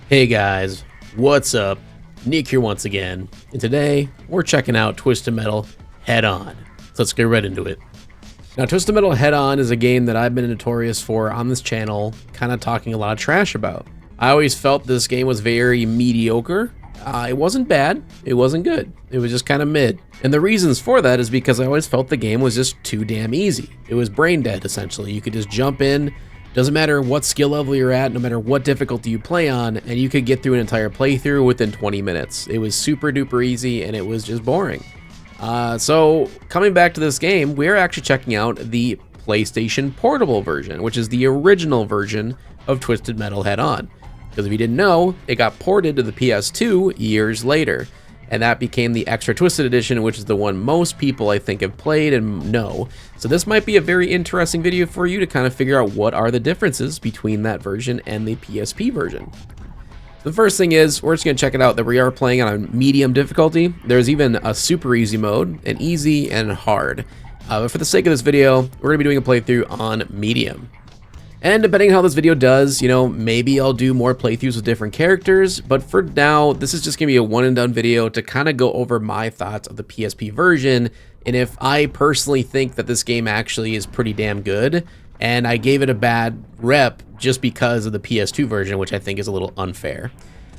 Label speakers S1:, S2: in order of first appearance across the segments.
S1: Hey guys, what's up? Nick here once again, and today we're checking out Twisted Metal Head On. So let's get right into it. Now, Twisted Metal Head On is a game that I've been notorious for on this channel, kind of talking a lot of trash about. I always felt this game was very mediocre. It wasn't bad, it wasn't good, it was just kind of mid. And the reasons for that is because I always felt the game was just too damn easy. It was brain dead, essentially. You could just jump in, doesn't matter what skill level you're at, no matter what difficulty you play on, and you could get through an entire playthrough within 20 minutes. It was super duper easy, and it was just boring. So coming back to this game, we're actually checking out the PlayStation Portable version, which is the original version of Twisted Metal Head On. Because if you didn't know, it got ported to the PS2 years later, and that became the Extra Twisted Edition, which is the one most people I think have played and know. So this might be a very interesting video for you to kind of figure out what are the differences between that version and the PSP version. The first thing is, we're just going to check it out that we are playing on a medium difficulty. There's even a super easy mode, an easy and hard. But for the sake of this video, we're going to be doing a playthrough on medium. And depending on how this video does, maybe I'll do more playthroughs with different characters, but for now, this is just going to be a one and done video to kind of go over my thoughts of the PSP version, and if I personally think that this game actually is pretty damn good, and I gave it a bad rep just because of the PS2 version, which I think is a little unfair.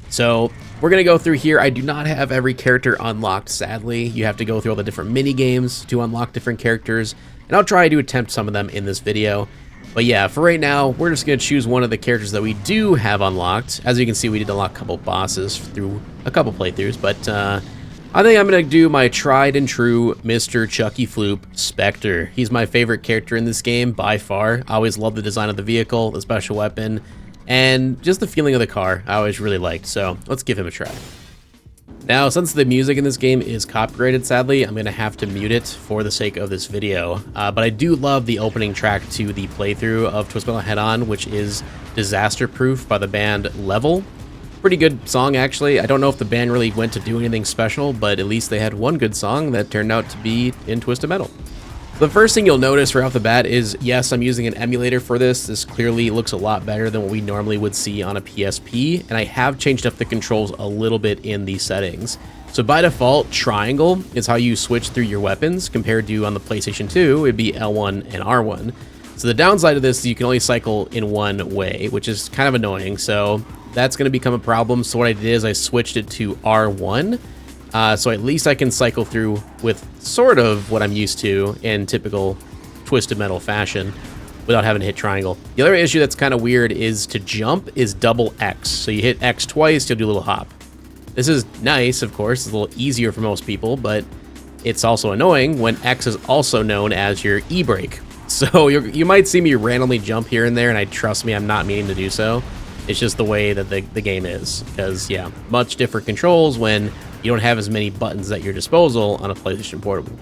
S1: So we're going to go through here. I do not have every character unlocked, sadly. You have to go through all the different mini games to unlock different characters, and I'll try to attempt some of them in this video. But yeah, for right now, we're just going to choose one of the characters that we do have unlocked. As you can see, we did unlock a couple bosses through a couple playthroughs, but I think I'm going to do my tried and true Mr. Chucky Floop Spectre. He's my favorite character in this game by far. I always love the design of the vehicle, the special weapon, and just the feeling of the car I always really liked, so let's give him a try. Now, since the music in this game is copyrighted, sadly, I'm going to have to mute it for the sake of this video. But I do love the opening track to the playthrough of Twisted Metal Head On, which is Disaster Proof by the band Level. Pretty good song, actually. I don't know if the band really went to do anything special, but at least they had one good song that turned out to be in Twisted Metal. The first thing you'll notice right off the bat is, yes, I'm using an emulator for this. This clearly looks a lot better than what we normally would see on a PSP, and I have changed up the controls a little bit in these settings. So by default, triangle is how you switch through your weapons, compared to on the PlayStation 2, it'd be L1 and R1. So the downside of this is you can only cycle in one way, which is kind of annoying, so that's going to become a problem. So what I did is I switched it to R1. So at least I can cycle through with sort of what I'm used to in typical Twisted Metal fashion without having to hit triangle. The other issue that's kind of weird is to jump is double X. So you hit X twice, you'll do a little hop. This is nice, of course. It's a little easier for most people, but it's also annoying when X is also known as your E-brake. So you might see me randomly jump here and there, and trust me, I'm not meaning to do so. It's just the way that the game is. Because, yeah, much different controls when you don't have as many buttons at your disposal on a PlayStation Portable.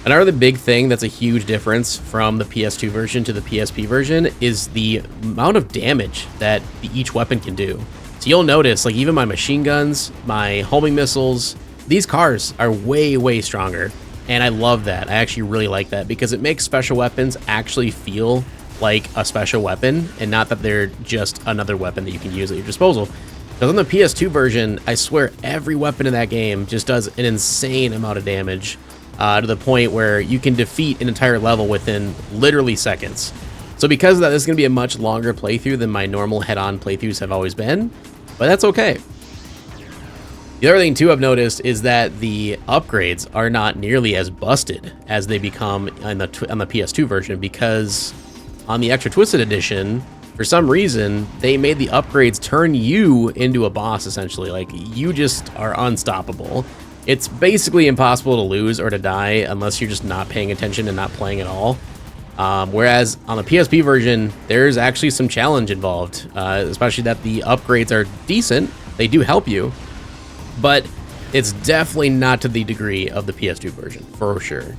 S1: Another big thing that's a huge difference from the PS2 version to the PSP version is the amount of damage that each weapon can do. So you'll notice, like, even my machine guns, my homing missiles, these cars are way, way stronger. And I love that. I actually really like that because it makes special weapons actually feel like a special weapon and not that they're just another weapon that you can use at your disposal. Because on the PS2 version, I swear every weapon in that game just does an insane amount of damage to the point where you can defeat an entire level within literally seconds. So because of that, this is going to be a much longer playthrough than my normal head-on playthroughs have always been, but that's okay. The other thing, too, I've noticed is that the upgrades are not nearly as busted as they become on the PS2 version, because on the Extra Twisted Edition, for some reason, they made the upgrades turn you into a boss, essentially. Like, you just are unstoppable. It's basically impossible to lose or to die unless you're just not paying attention and not playing at all. Whereas on the PSP version, there's actually some challenge involved, especially that the upgrades are decent. They do help you, but it's definitely not to the degree of the PS2 version, for sure.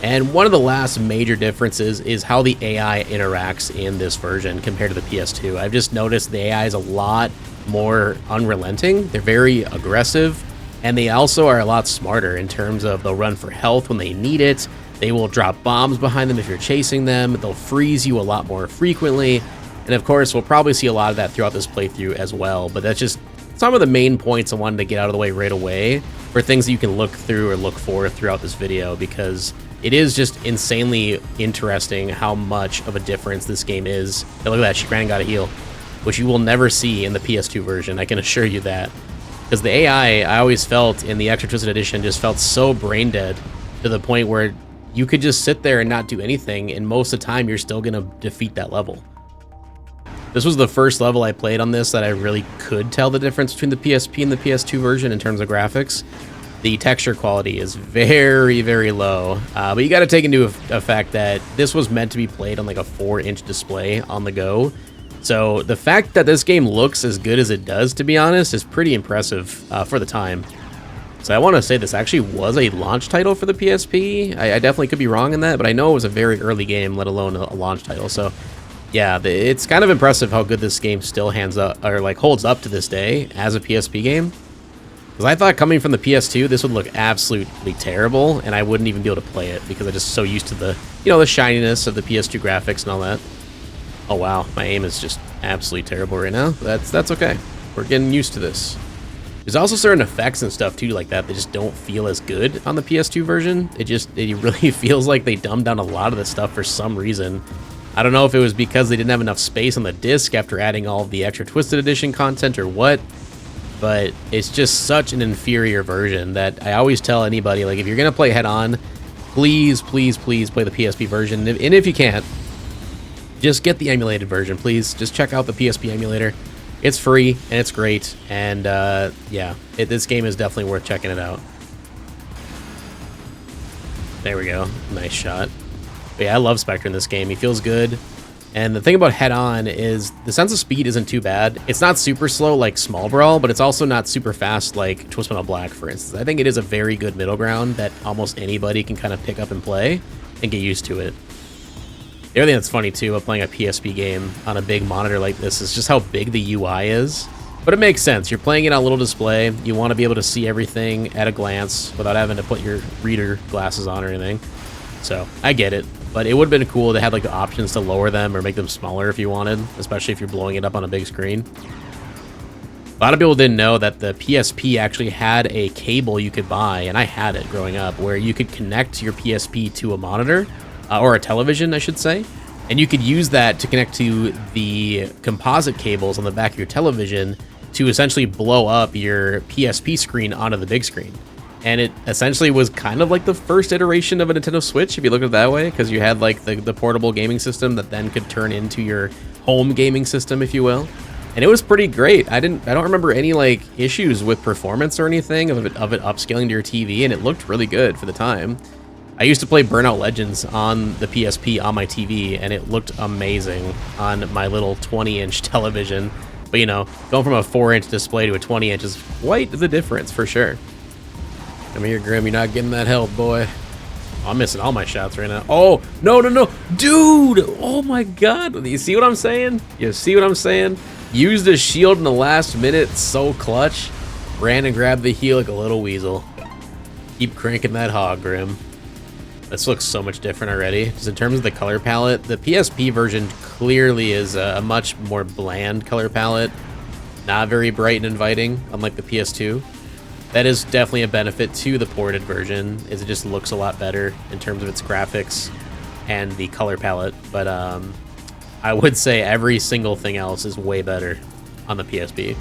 S1: And one of the last major differences is how the AI interacts in this version compared to the PS2. I've just noticed the AI is a lot more unrelenting. They're very aggressive, and they also are a lot smarter in terms of they'll run for health when they need it. They will drop bombs behind them if you're chasing them. They'll freeze you a lot more frequently. And of course, we'll probably see a lot of that throughout this playthrough as well, but that's just some of the main points I wanted to get out of the way right away for things that you can look through or look for throughout this video, because it is just insanely interesting how much of a difference this game is. Hey, look at that, she ran and got a heal, which you will never see in the PS2 version, I can assure you that. Because the AI, I always felt in the Extra Twisted Edition, just felt so brain dead to the point where you could just sit there and not do anything, and most of the time you're still going to defeat that level. This was the first level I played on this that I really could tell the difference between the PSP and the PS2 version in terms of graphics. The texture quality is very, very low, but you got to take into effect that this was meant to be played on like a 4-inch display on the go. So the fact that this game looks as good as it does, to be honest, is pretty impressive for the time. So I want to say this actually was a launch title for the PSP. I definitely could be wrong in that, but I know it was a very early game, let alone a launch title. So yeah, it's kind of impressive how good this game still holds up to this day as a PSP game. Because I thought coming from the PS2, this would look absolutely terrible, and I wouldn't even be able to play it because I'm just so used to the, the shininess of the PS2 graphics and all that. Oh wow, my aim is just absolutely terrible right now. That's okay. We're getting used to this. There's also certain effects and stuff too like that just don't feel as good on the PS2 version. It really feels like they dumbed down a lot of the stuff for some reason. I don't know if it was because they didn't have enough space on the disc after adding all of the extra Twisted Edition content or what, but it's just such an inferior version that I always tell anybody, like, if you're gonna play head-on, please, please, please play the PSP version, and if you can't, just get the emulated version, please. Just check out the PSP emulator. It's free, and it's great, and yeah, this game is definitely worth checking it out. There we go, nice shot. But yeah, I love Spectre in this game. He feels good. And the thing about head-on is the sense of speed isn't too bad. It's not super slow like Small Brawl, but it's also not super fast like Twist Metal Black, for instance. I think it is a very good middle ground that almost anybody can kind of pick up and play and get used to it. The other thing that's funny too about playing a PSP game on a big monitor like this is just how big the UI is. But it makes sense. You're playing it on a little display. You want to be able to see everything at a glance without having to put your reader glasses on or anything. So I get it. But it would have been cool to have like the options to lower them or make them smaller if you wanted, especially if you're blowing it up on a big screen. A lot of people didn't know that the PSP actually had a cable you could buy, and I had it growing up, where you could connect your PSP to a monitor, or a television, I should say, and you could use that to connect to the composite cables on the back of your television to essentially blow up your PSP screen onto the big screen. And it essentially was kind of like the first iteration of a Nintendo Switch, if you look at it that way, because you had like the portable gaming system that then could turn into your home gaming system, if you will. And it was pretty great. I don't remember any like issues with performance or anything of it upscaling to your TV, and it looked really good for the time. I used to play Burnout Legends on the PSP on my TV, and it looked amazing on my little 20-inch television. But going from a 4-inch display to a 20-inch is quite the difference for sure. Come here, Grim. You're not getting that health, boy. Oh, I'm missing all my shots right now. Oh, no. Dude! Oh, my God. You see what I'm saying? You see what I'm saying? Used a shield in the last minute. So clutch. Ran and grabbed the heal like a little weasel. Keep cranking that hog, Grim. This looks so much different already. Just in terms of the color palette, the PSP version clearly is a much more bland color palette. Not very bright and inviting, unlike the PS2. That is definitely a benefit to the ported version, is it just looks a lot better in terms of its graphics and the color palette. But I would say every single thing else is way better on the PSP.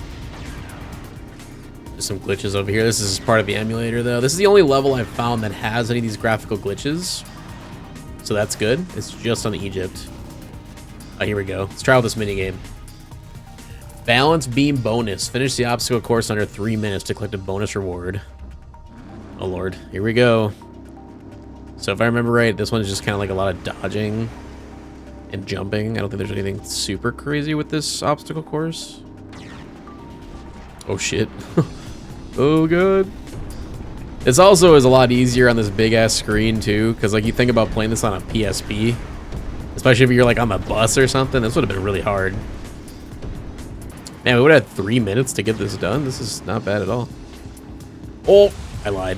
S1: There's some glitches over here. This is part of the emulator, though. This is the only level I've found that has any of these graphical glitches, so that's good. It's just on Egypt. Oh, here we go. Let's try out this minigame. Balance beam bonus. Finish the obstacle course under 3 minutes to collect a bonus reward. Oh lord, here we go. So if I remember right, this one's just kind of like a lot of dodging and jumping. I don't think there's anything super crazy with this obstacle course. Oh shit. Oh god. This also is a lot easier on this big ass screen too, because like you think about playing this on a PSP, especially if you're like on the bus or something, this would have been really hard. Man, we would have had 3 minutes to get this done. This is not bad at all. Oh, I lied.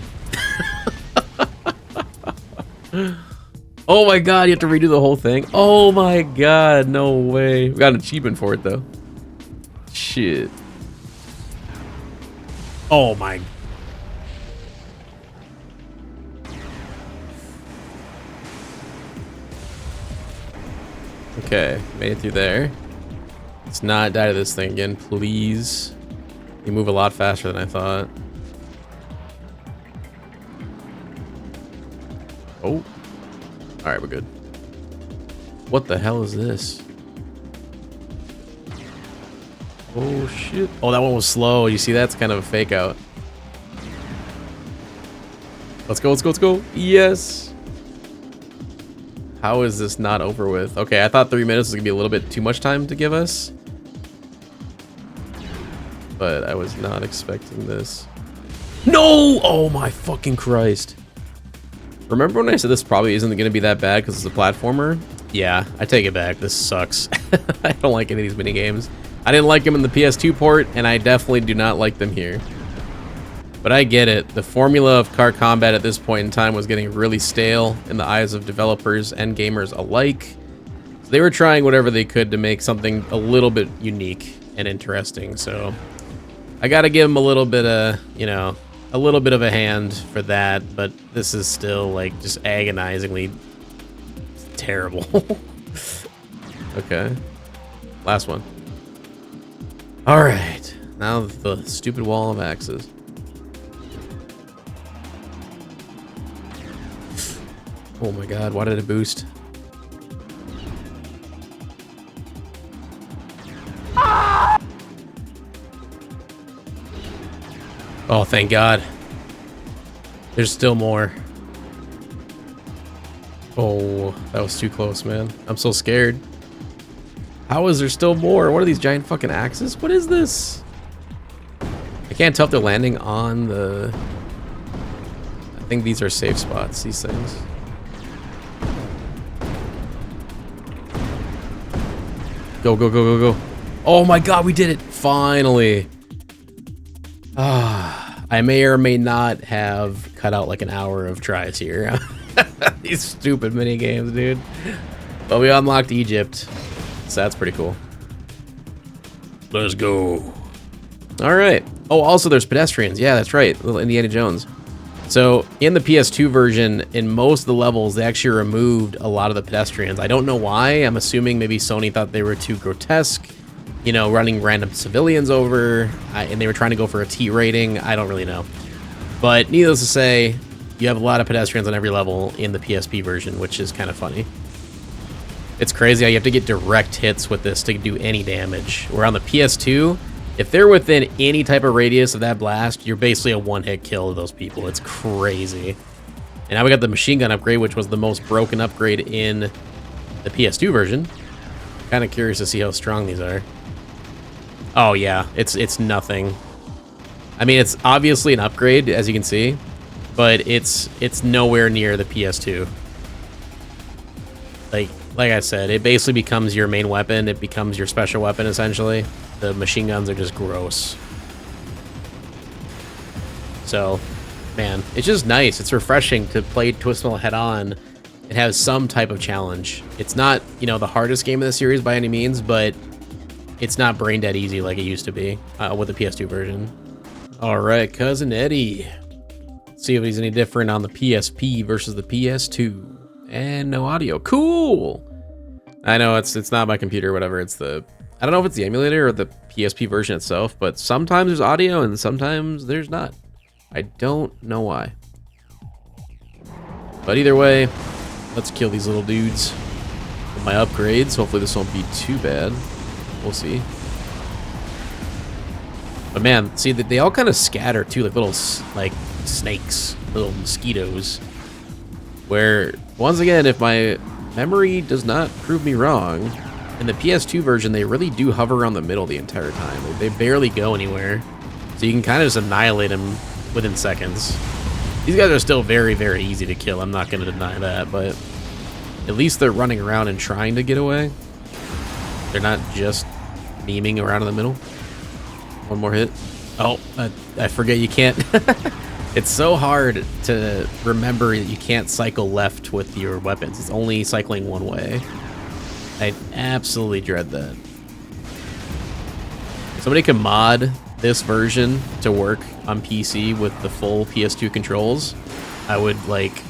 S1: Oh my god, you have to redo the whole thing? Oh my god, no way. We got an achievement for it, though. Shit. Oh my... Okay, made it through there. Let's not die to this thing again, please. You move a lot faster than I thought. Oh. Alright, we're good. What the hell is this? Oh, shit. Oh, that one was slow. You see, that's kind of a fake out. Let's go, let's go, let's go. Yes. How is this not over with? Okay, I thought 3 minutes was going to be a little bit too much time to give us. But I was not expecting this. No! Oh my fucking Christ. Remember when I said this probably isn't going to be that bad because it's a platformer? Yeah, I take it back. This sucks. I don't like any of these mini games. I didn't like them in the PS2 port, and I definitely do not like them here. But I get it. The formula of car combat at this point in time was getting really stale in the eyes of developers and gamers alike. So they were trying whatever they could to make something a little bit unique and interesting. So I got to give them a little bit of, you know, a little bit of a hand for that, but this is still like just agonizingly terrible. Okay, last one. All right, now the stupid wall of axes. Oh my god, why did it boost? Oh, thank God. There's still more. Oh, that was too close, man. I'm so scared. How is there still more? What are these giant fucking axes? What is this? I can't tell if they're landing on the... I think these are safe spots, these things. Go, go, go, go, go. Oh my god, we did it! Finally! I may or may not have cut out like an hour of tries here. These stupid mini games, dude. But we unlocked Egypt, so that's pretty cool. Let's go. All right. Oh, also there's Pedestrians. Yeah, that's right. Little Indiana Jones. So in the PS2 version, in most of the levels, they actually removed a lot of the pedestrians. I don't know why. I'm assuming maybe Sony thought they were too grotesque. You know, running random civilians over, and they were trying to go for a T rating. I don't really know. But needless to say, you have a lot of pedestrians on every level in the PSP version, which is kind of funny. It's crazy how you have to get direct hits with this to do any damage. Where on the PS2, if they're within any type of radius of that blast, you're basically a one-hit kill of those people. It's crazy. And now we got the machine gun upgrade, which was the most broken upgrade in the PS2 version. Kind of curious to see how strong these are. Oh yeah, it's nothing. I mean, it's obviously an upgrade, as you can see, but it's nowhere near the PS2. Like I said, it basically becomes your main weapon. It becomes your special weapon, essentially. The machine guns are just gross. So, man, it's just nice. It's refreshing to play Twisted Metal head-on. It has some type of challenge. It's not, you know, the hardest game in the series by any means, but it's not brain dead easy like it used to be with the PS2 version. All right, Cousin Eddie. Let's see if he's any different on the PSP versus the PS2. And no audio. Cool. I know it's not my computer or whatever. It's the... I don't know if it's the emulator or the PSP version itself, but sometimes there's audio and sometimes there's not. I don't know why. But either way, let's kill these little dudes with my upgrades. Hopefully this won't be too bad. We'll see. But man, see that they all kind of scatter too, like little like snakes, little mosquitoes. Where once again, if my memory does not prove me wrong, in the PS2 version they really do hover around the middle the entire time. They barely go anywhere, so you can kind of just annihilate them within seconds. These guys are still very, very easy to kill. I'm not going to deny that, but at least they're running around and trying to get away. They're not just memeing around in the middle. One more hit. Oh, I forget you can't. It's so hard to remember that you can't cycle left with your weapons. It's only cycling one way. I absolutely dread that. Somebody can mod this version to work on PC with the full PS2 controls. I would like,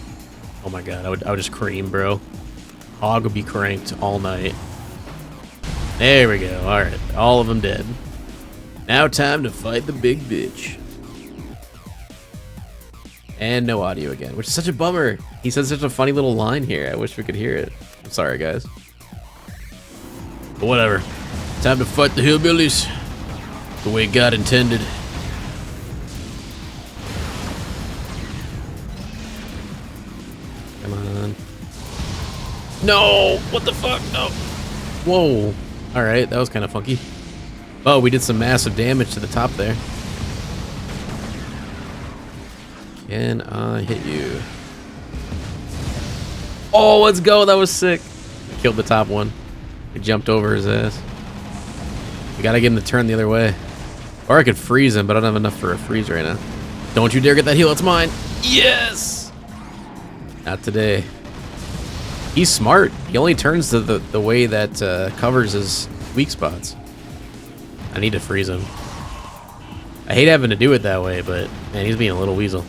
S1: oh my god, I would just cream, bro. Hog would be cranked all night. There we go. All right, all of them dead. Now time to fight the big bitch. And no audio again, which is such a bummer. He said such a funny little line here. I wish we could hear it. I'm sorry, guys. But whatever. Time to fight the hillbillies the way God intended. Come on. No! What the fuck? No. Whoa. Alright, that was kind of funky. Oh, we did some massive damage to the top there. Can I hit you? Oh, let's go. That was sick. I killed the top one. I jumped over his ass. We gotta get him to turn the other way. Or I could freeze him, but I don't have enough for a freeze right now. Don't you dare get that heal. It's mine. Yes! Not today. He's smart. He only turns to the way that covers his weak spots. I need to freeze him. I hate having to do it that way, but man, he's being a little weasel.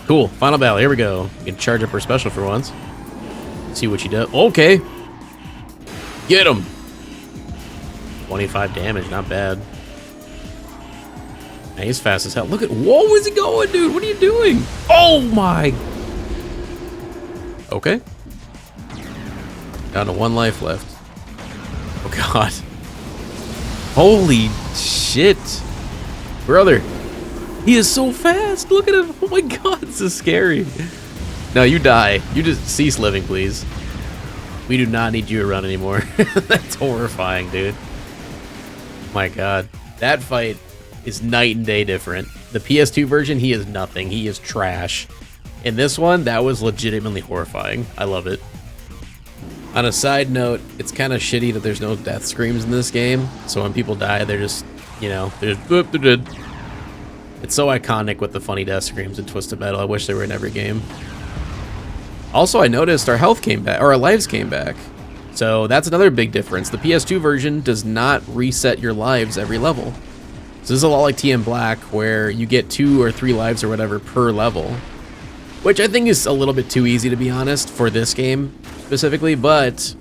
S1: Cool. Final battle. Here we go. We can charge up our special for once. See what she does. Okay. Get him. 25 damage. Not bad. Man, he's fast as hell. Look at... Whoa, where's he going, dude? What are you doing? Oh, my... Okay. Down to 1 life left. Oh, God. Holy shit. Brother. He is so fast. Look at him. Oh, my God. This is scary. No, you die. You just cease living, please. We do not need you around anymore. That's horrifying, dude. My God. That fight is night and day different. The PS2 version, he is nothing. He is trash. In this one, that was legitimately horrifying. I love it. On a side note, it's kind of shitty that there's no death screams in this game. So when people die, they're just, you know, they're just, boop, they're dead. It's so iconic with the funny death screams in Twisted Metal. I wish they were in every game. Also, I noticed our health came back, or our lives came back. So that's another big difference. The PS2 version does not reset your lives every level. So this is a lot like TM Black, where you get 2 or 3 lives or whatever per level. Which I think is a little bit too easy, to be honest, for this game specifically. But,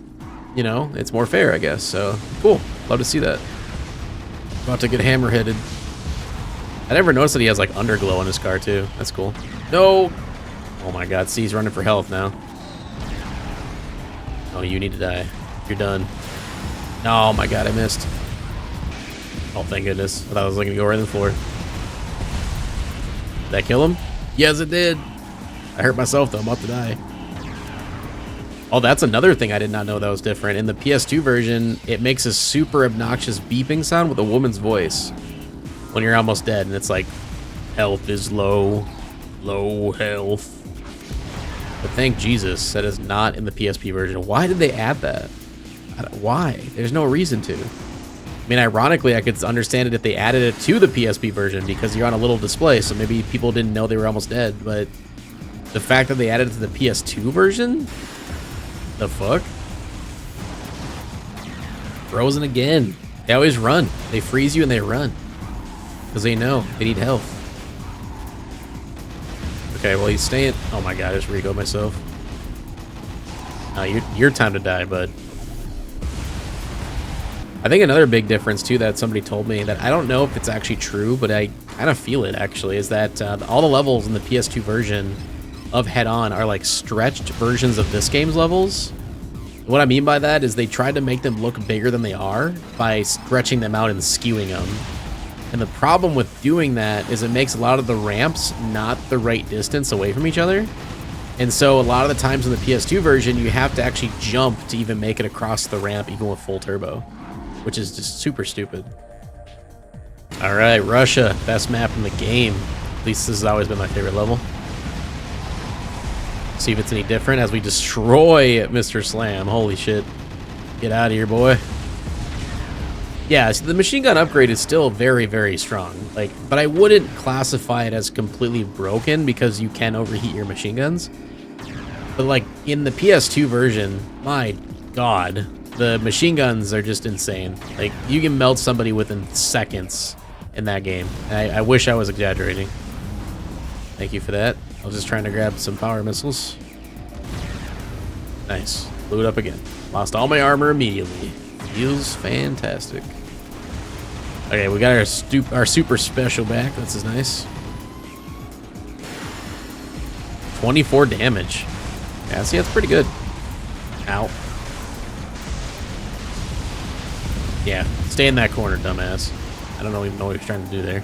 S1: you know, it's more fair, I guess. So, cool. Love to see that. About to get hammer-headed. I never noticed that he has, like, underglow on his car, too. That's cool. No! Oh my god, see, he's running for health now. Oh, you need to die. You're done. Oh my god, I missed. Oh, thank goodness. I thought I was going to go right in the floor. Did that kill him? Yes, it did. I hurt myself, though. I'm about to die. Oh, that's another thing I did not know that was different. In the PS2 version, it makes a super obnoxious beeping sound with a woman's voice when you're almost dead, and it's like, health is low. Low health. But thank Jesus that is not in the PSP version. Why did they add that? Why? There's no reason to. I mean, ironically, I could understand it if they added it to the PSP version because you're on a little display, so maybe people didn't know they were almost dead, but the fact that they added it to the PS2 version? The fuck? Frozen again. They always run. They freeze you and they run. Because they know they need health. Okay, well, he's staying... Oh my god, I just re-go myself. Your time to die, bud. I think another big difference, too, that somebody told me, that I don't know if it's actually true, but I kind of feel it, actually, is that all the levels in the PS2 version of Head-On are, like, stretched versions of this game's levels. What I mean by that is they tried to make them look bigger than they are by stretching them out and skewing them. And the problem with doing that is it makes a lot of the ramps not the right distance away from each other. And so a lot of the times in the PS2 version, you have to actually jump to even make it across the ramp, even with full turbo, which is just super stupid. All right, Russia, best map in the game. At least this has always been my favorite level. See if it's any different as we destroy Mr. Slam. Holy shit. Get out of here, boy. Yeah, so the machine gun upgrade is still very, very strong. Like, but I wouldn't classify it as completely broken because you can overheat your machine guns. But like in the PS2 version, my God, the machine guns are just insane. Like you can melt somebody within seconds in that game. I wish I was exaggerating. Thank you for that. I was just trying to grab some power missiles. Nice. Blew it up again. Lost all my armor immediately. Feels fantastic. Okay, we got our super special back. This is nice. 24 damage. Yeah, see, that's pretty good. Ow. Yeah, stay in that corner, dumbass. I don't even know what he's trying to do there.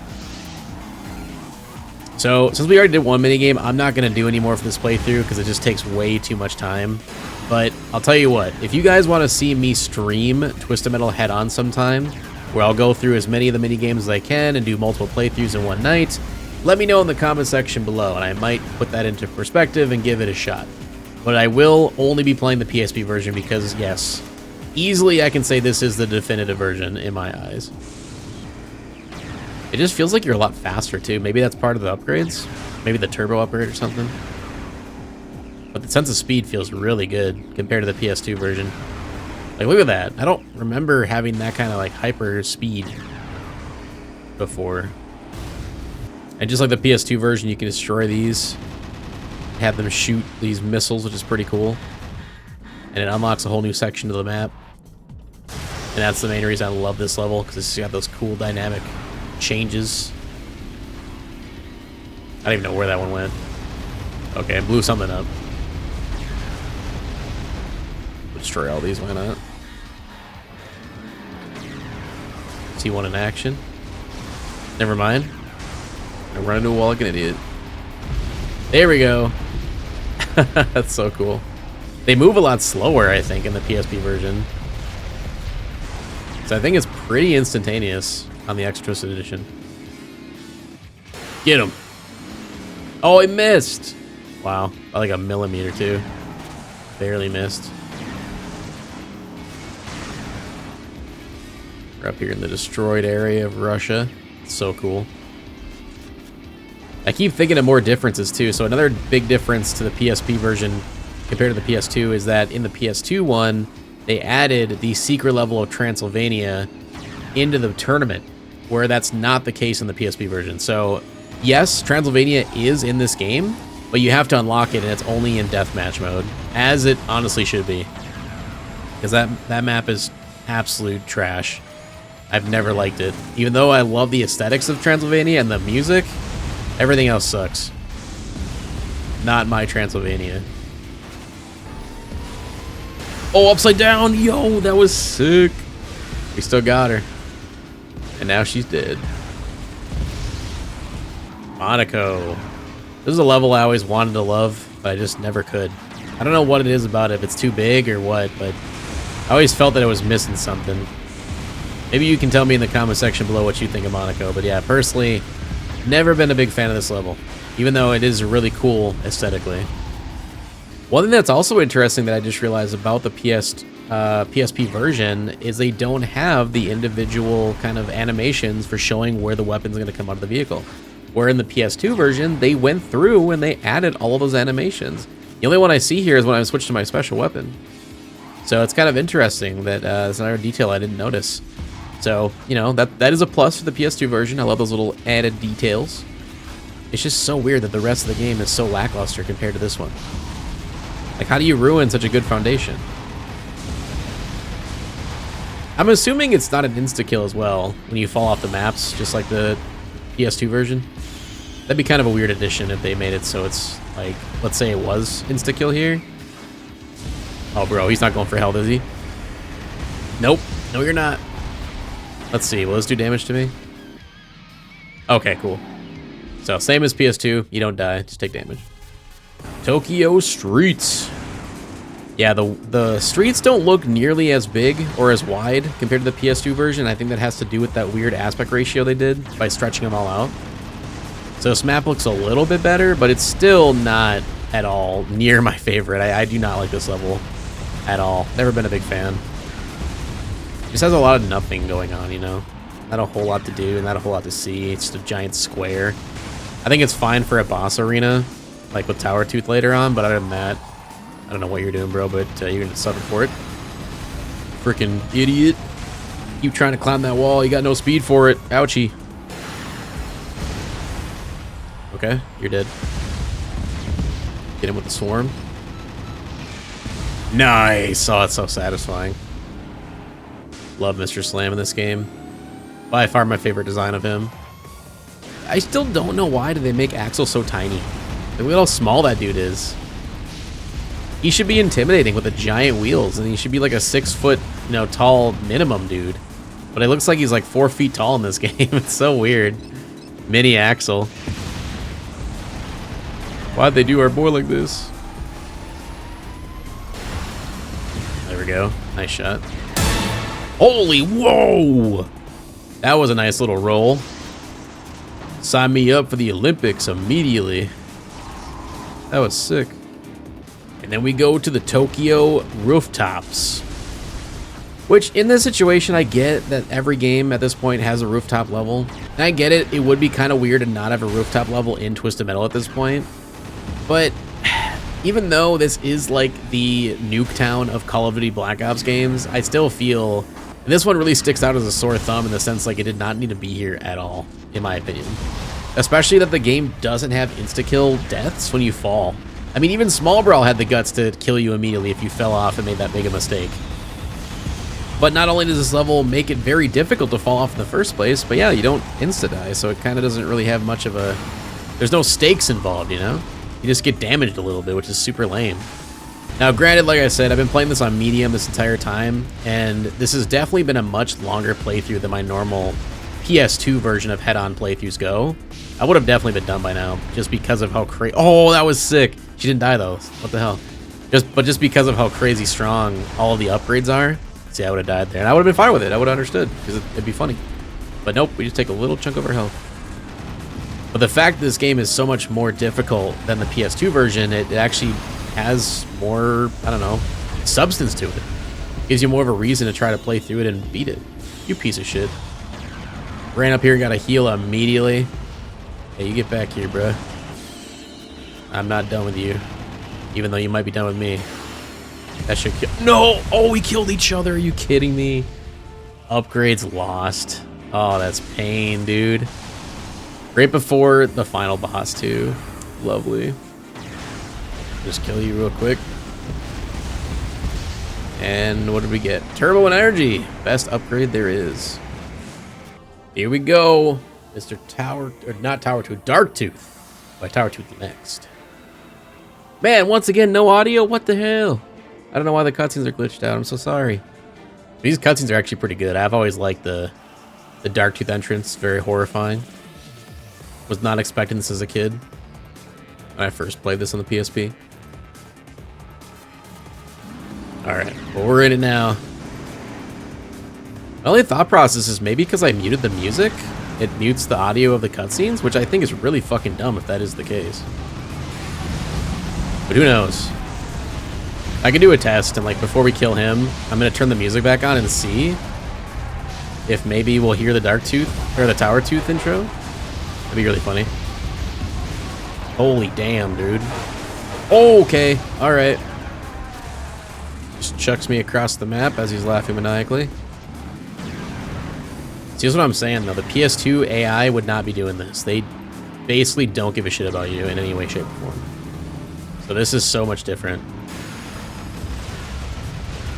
S1: So, since we already did one minigame, I'm not going to do any more for this playthrough because it just takes way too much time. But I'll tell you what, if you guys want to see me stream Twisted Metal head-on sometime, where I'll go through as many of the minigames as I can and do multiple playthroughs in one night, let me know in the comment section below, and I might put that into perspective and give it a shot. But I will only be playing the PSP version because, yes, easily I can say this is the definitive version in my eyes. It just feels like you're a lot faster, too. Maybe that's part of the upgrades. Maybe the turbo upgrade or something. But the sense of speed feels really good compared to the PS2 version. Like, look at that. I don't remember having that kind of, like, hyper speed before. And just like the PS2 version, you can destroy these. Have them shoot these missiles, which is pretty cool. And it unlocks a whole new section of the map. And that's the main reason I love this level, because it's got those cool dynamic changes. I don't even know where that one went. Okay, I blew something up. Destroy all these, why not? See one in action. Never mind. I run into a wall like an idiot. There we go. That's so cool. They move a lot slower, I think, in the PSP version. So I think it's pretty instantaneous on the Extra Twisted Edition. Get him. Oh, I missed. Wow, by like a millimeter too. Barely missed. We're up here in the destroyed area of Russia. It's so cool. I keep thinking of more differences too. So another big difference to the PSP version compared to the PS2 is that in the PS2 one, they added the secret level of Transylvania into the tournament, where that's not the case in the PSP version. So yes, Transylvania is in this game, but you have to unlock it, and it's only in deathmatch mode, as it honestly should be, because that map is absolute trash. I've never liked it. Even though I love the aesthetics of Transylvania and the music, everything else sucks. Not my Transylvania. Oh, upside down! Yo, that was sick! We still got her. And now she's dead. Monaco. This is a level I always wanted to love, but I just never could. I don't know what it is about it, if it's too big or what, but I always felt that it was missing something. Maybe you can tell me in the comment section below what you think of Monaco, but yeah, personally, never been a big fan of this level, even though it is really cool aesthetically. One thing that's also interesting that I just realized about the PSP version is they don't have the individual kind of animations for showing where the weapon's going to come out of the vehicle. Where in the PS2 version, they went through and they added all of those animations. The only one I see here is when I switched to my special weapon. So it's kind of interesting that there's another detail I didn't notice. So, you know, that is a plus for the PS2 version. I love those little added details. It's just so weird that the rest of the game is so lackluster compared to this one. Like, how do you ruin such a good foundation? I'm assuming it's not an insta-kill as well when you fall off the maps, just like the PS2 version. That'd be kind of a weird addition if they made it so it's like, let's say it was insta-kill here. Oh, bro, he's not going for health, is he? Nope. No, you're not. Let's see. Will this do damage to me? Okay, cool. So, same as PS2. You don't die. Just take damage. Tokyo streets. Yeah, the streets don't look nearly as big or as wide compared to the PS2 version. I think that has to do with that weird aspect ratio they did by stretching them all out. So this map looks a little bit better, but it's still not at all near my favorite. I do not like this level at all. Never been a big fan. Just has a lot of nothing going on, you know? Not a whole lot to do, not a whole lot to see. It's just a giant square. I think it's fine for a boss arena, like with Tower Tooth later on, but other than that, I don't know what you're doing, bro, but you're gonna suffer for it. Freaking idiot. Keep trying to climb that wall. You got no speed for it. Ouchie. Okay, you're dead. Get him with the swarm. Nice. Oh, it's so satisfying. Love Mr. Slam in this game. By far my favorite design of him. I still don't know why do they make Axel so tiny. Look how small that dude is. He should be intimidating with the giant wheels, and he should be like a 6 foot, you know, tall minimum dude. But it looks like he's like 4 feet tall in this game. It's so weird. Mini Axel. Why'd they do our boy like this? There we go. Nice shot. Holy, whoa! That was a nice little roll. Sign me up for the Olympics immediately. That was sick. And then we go to the Tokyo rooftops. Which, in this situation, I get that every game at this point has a rooftop level. And I get it, it would be kind of weird to not have a rooftop level in Twisted Metal at this point. But even though this is like the Nuketown of Call of Duty Black Ops games, I still feel this one really sticks out as a sore thumb in the sense like it did not need to be here at all, in my opinion. Especially that the game doesn't have insta-kill deaths when you fall. I mean, even Small Brawl had the guts to kill you immediately if you fell off and made that big a mistake. But not only does this level make it very difficult to fall off in the first place, but yeah, you don't insta-die, so it kind of doesn't really have much of a... There's no stakes involved, you know? You just get damaged a little bit, which is super lame. Now, granted, like I said, I've been playing this on medium this entire time, and this has definitely been a much longer playthrough than my normal PS2 version of head-on playthroughs go. I would have definitely been done by now, just because of how crazy... Oh, that was sick! She didn't die, though. What the hell? Just because of how crazy strong all of the upgrades are. See, I would have died there, and I would have been fine with it. I would have understood, because it'd be funny. But nope, we just take a little chunk of our health. But the fact that this game is so much more difficult than the PS2 version, it actually has more, I don't know, substance to it. Gives you more of a reason to try to play through it and beat it. You piece of shit. Ran up here and got a heal immediately. Hey, you get back here, bruh. I'm not done with you. Even though you might be done with me. That should kill. No! Oh, we killed each other. Are you kidding me? Upgrades lost. Oh, that's pain, dude. Right before the final boss, too. Lovely. Just kill you real quick. And what did we get? Turbo and energy. Best upgrade there is. Here we go. Mr. Tower, or not Tower Tooth, Dark Tooth. By Tower Tooth next. Man, once again, no audio? What the hell? I don't know why the cutscenes are glitched out. I'm so sorry. These cutscenes are actually pretty good. I've always liked the Dark Tooth entrance. Very horrifying. Was not expecting this as a kid when I first played this on the PSP. Alright, well, we're in it now. My only thought process is maybe because I muted the music, it mutes the audio of the cutscenes, which I think is really fucking dumb if that is the case. But who knows? I can do a test, and like before we kill him, I'm gonna turn the music back on and see if maybe we'll hear the Dark Tooth, or the Tower Tooth intro. That'd be really funny. Holy damn, dude. Oh, okay, alright. Just chucks me across the map as he's laughing maniacally. See, that's what I'm saying, though. The PS2 AI would not be doing this. They basically don't give a shit about you in any way, shape, or form. So this is so much different.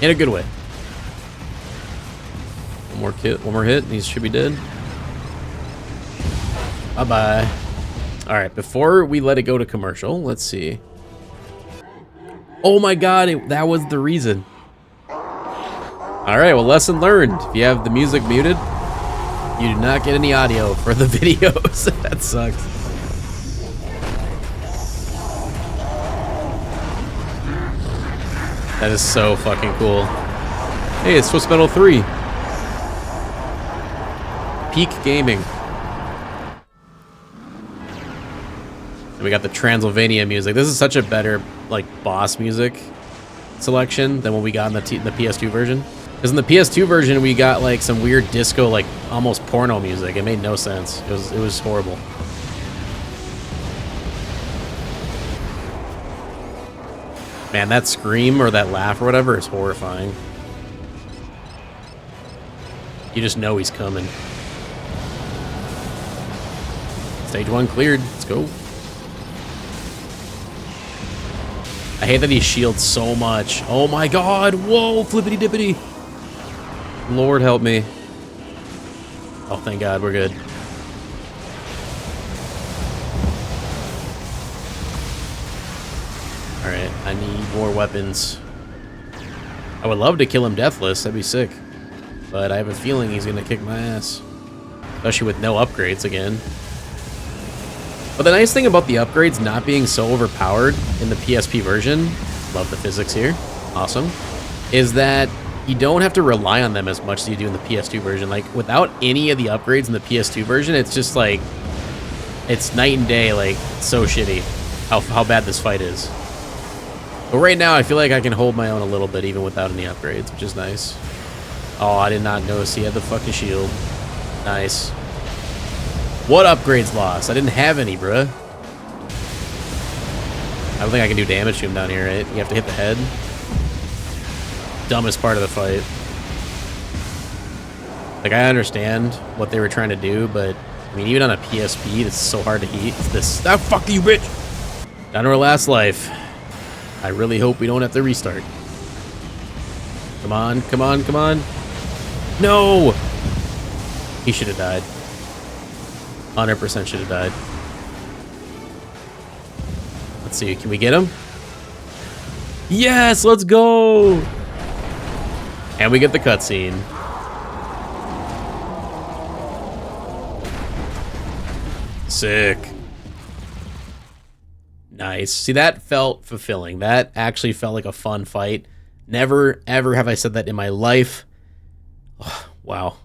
S1: In a good way. One more hit, and he should be dead. Bye-bye. Alright, before we let it go to commercial, let's see. Oh my god, that was the reason. Alright, well, lesson learned. If you have the music muted, you do not get any audio for the videos. That sucks. That is so fucking cool. Hey, it's Twisted Metal 3. Peak gaming. And we got the Transylvania music. This is such a better, like, boss music selection than what we got in the PS2 version. Because in the PS2 version, we got like some weird disco, like almost porno music. It made no sense. It was horrible. Man, that scream or that laugh or whatever is horrifying. You just know he's coming. Stage 1 cleared. Let's go. I hate that he shields so much. Oh my god. Whoa, flippity dippity. Lord help me. Oh, thank god, we're good. Alright, I need more weapons. I would love to kill him deathless, that'd be sick. But I have a feeling he's gonna kick my ass. Especially with no upgrades again. But the nice thing about the upgrades not being so overpowered in the PSP version, love the physics here, awesome, is that you don't have to rely on them as much as you do in the PS2 version. Like, without any of the upgrades in the PS2 version, it's just like, it's night and day, like, so shitty how bad this fight is. But right now, I feel like I can hold my own a little bit even without any upgrades, which is nice. Oh, I did not notice he had the fucking shield. Nice. What upgrades lost? I didn't have any, bruh. I don't think I can do damage to him down here, right? You have to hit the head. Dumbest part of the fight. Like, I understand what they were trying to do, but I mean, even on a PSP, it's so hard to heat. It's this. Ah, fuck you, bitch! Down to our last life. I really hope we don't have to restart. Come on, come on, come on. No! He should have died. 100% should have died. Let's see, can we get him? Yes, let's go! And we get the cutscene. Sick. Nice. See, that felt fulfilling. That actually felt like a fun fight. Never, ever have I said that in my life. Oh, wow.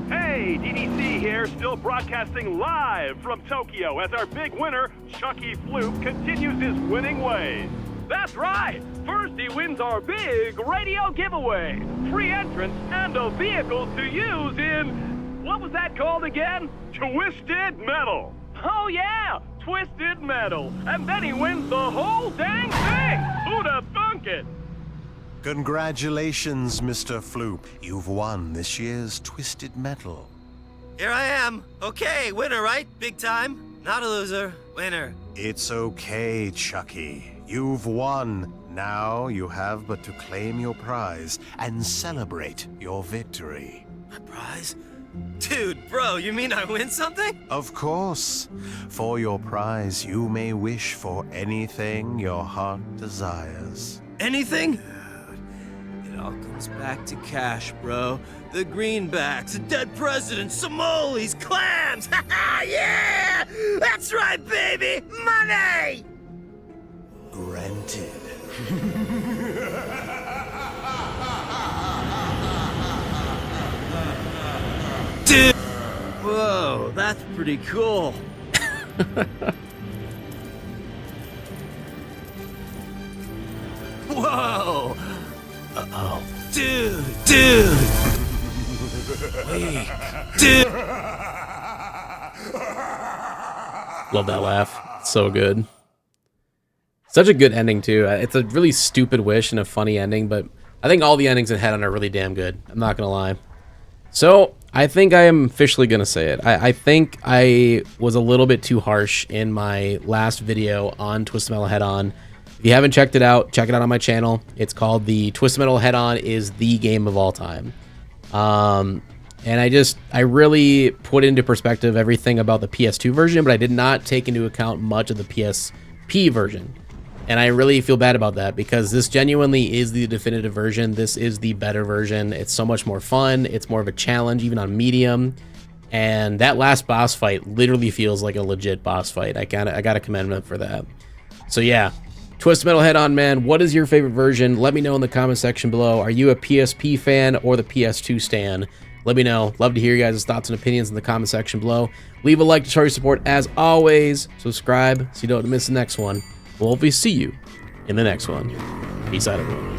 S2: Hey, DDC here, still broadcasting live from Tokyo as our big winner, Chucky Floop, continues his winning ways. That's right! First he wins our big radio giveaway. Free entrance and a vehicle to use in... what was that called again? Twisted Metal. Oh yeah! Twisted Metal. And then he wins the whole dang thing! Who'd have thunk it?
S3: Congratulations, Mr. Floop. You've won this year's Twisted Metal.
S4: Here I am. Okay, winner, right? Big time. Not a loser. Winner.
S3: It's okay, Chucky. You've won. Now you have but to claim your prize and celebrate your victory.
S4: My prize? Dude, bro, you mean I win something?
S3: Of course. For your prize, you may wish for anything your heart desires.
S4: Anything? It all comes back to cash, bro. The greenbacks, a dead president, Somalis, clams! Haha, yeah! That's right, baby! Money!
S3: Granted.
S4: Dude! Whoa, that's pretty cool. Whoa! Uh-oh. Dude! Wait. Dude!
S1: Love that laugh. So good. Such a good ending, too. It's a really stupid wish and a funny ending, but I think all the endings in Head On are really damn good. I'm not going to lie. So, I think I am officially going to say it. I think I was a little bit too harsh in my last video on Twisted Metal Head On. If you haven't checked it out, check it out on my channel. It's called the Twisted Metal Head On is the game of all time. And I really put into perspective everything about the PS2 version, but I did not take into account much of the PSP version. And I really feel bad about that because this genuinely is the definitive version. This is the better version. It's so much more fun. It's more of a challenge, even on medium. And that last boss fight literally feels like a legit boss fight. I gotta commend them for that. So yeah, Twisted Metal Head On, man. What is your favorite version? Let me know in the comment section below. Are you a PSP fan or the PS2 stan? Let me know. Love to hear you guys' thoughts and opinions in the comment section below. Leave a like to show your support as always. Subscribe so you don't miss the next one. We'll hopefully see you in the next one. Peace out, everyone.